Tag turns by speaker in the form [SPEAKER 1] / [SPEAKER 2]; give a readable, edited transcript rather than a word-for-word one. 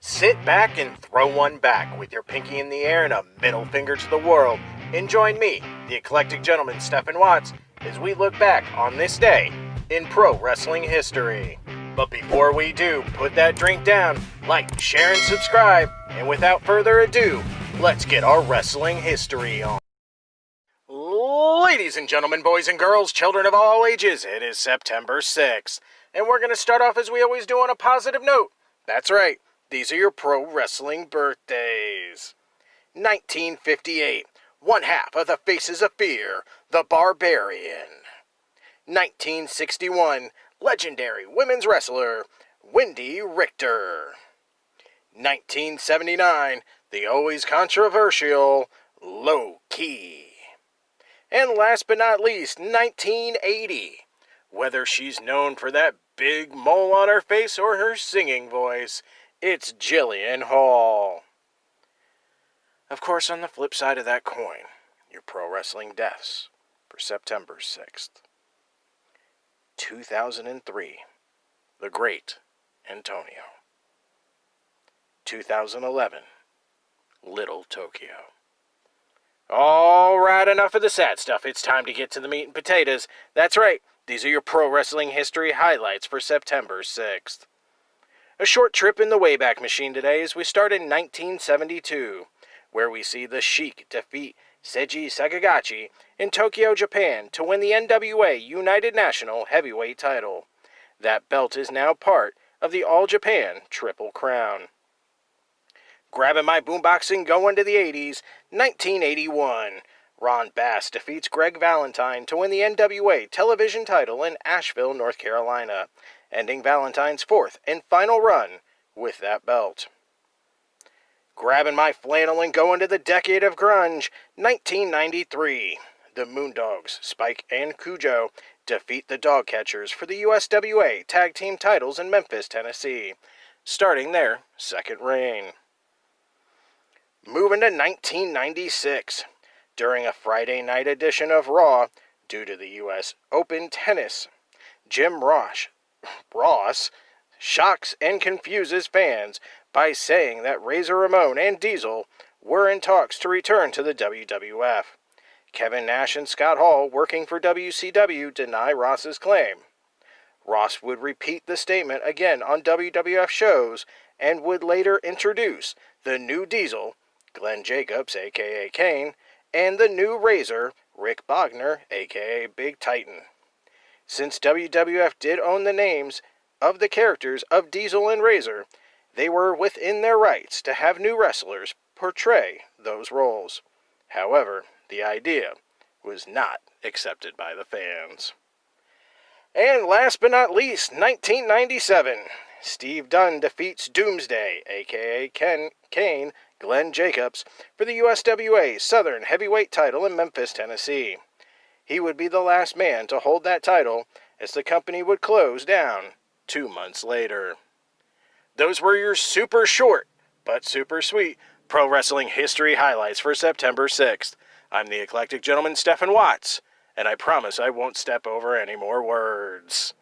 [SPEAKER 1] Sit back and throw one back with your pinky in the air and a middle finger to the world, and join me, the eclectic gentleman Stephen Watts, as we look back on this day in pro wrestling history. But before we do, put that drink down, like, share, and subscribe, and without further ado, let's get our wrestling history on. Ladies and gentlemen, boys and girls, children of all ages, it is September 6th, and we're going to start off as we always do on a positive note. That's right, these are your pro wrestling birthdays. 1958, one half of the Faces of Fear, the Barbarian. 1961, legendary women's wrestler, Wendy Richter. 1979, the always controversial, Low Ki. And last but not least, 1980, whether she's known for that big mole on her face or her singing voice, it's Jillian Hall. Of course, on the flip side of that coin, your pro wrestling deaths for September 6th. 2003, the Great Antonio. 2011, Little Tokyo. All right, enough of the sad stuff. It's time to get to the meat and potatoes. That's right, these are your pro wrestling history highlights for September 6th. A short trip in the Wayback Machine today as we start in 1972, where we see the Sheik defeat Seiji Sakagachi in Tokyo, Japan to win the NWA United National Heavyweight title. That belt is now part of the All Japan Triple Crown. Grabbing my boombox and going to the 80s, 1981. Ron Bass defeats Greg Valentine to win the NWA television title in Asheville, North Carolina, ending Valentine's fourth and final run with that belt. Grabbing my flannel and going to the decade of grunge, 1993. The Moondogs, Spike and Cujo, defeat the Dogcatchers for the USWA Tag Team titles in Memphis, Tennessee, starting their second reign. Moving to 1996. During a Friday night edition of Raw, due to the U.S. Open tennis, Jim Ross shocks and confuses fans by saying that Razor Ramon and Diesel were in talks to return to the WWF. Kevin Nash and Scott Hall, working for WCW, deny Ross's claim. Ross would repeat the statement again on WWF shows and would later introduce the new Diesel, Glenn Jacobs, a.k.a. Kane, and the new Razor, Rick Bogner, a.k.a. Big Titan. Since WWF did own the names of the characters of Diesel and Razor, they were within their rights to have new wrestlers portray those roles. However, the idea was not accepted by the fans. And last but not least, 1997. Steve Dunn defeats Doomsday, a.k.a. Kane, Glenn Jacobs, for the USWA Southern Heavyweight title in Memphis, Tennessee. He would be the last man to hold that title as the company would close down 2 months later. Those were your super short, but super sweet, pro wrestling history highlights for September 6th. I'm the eclectic gentleman Stephen Watts, and I promise I won't step over any more words.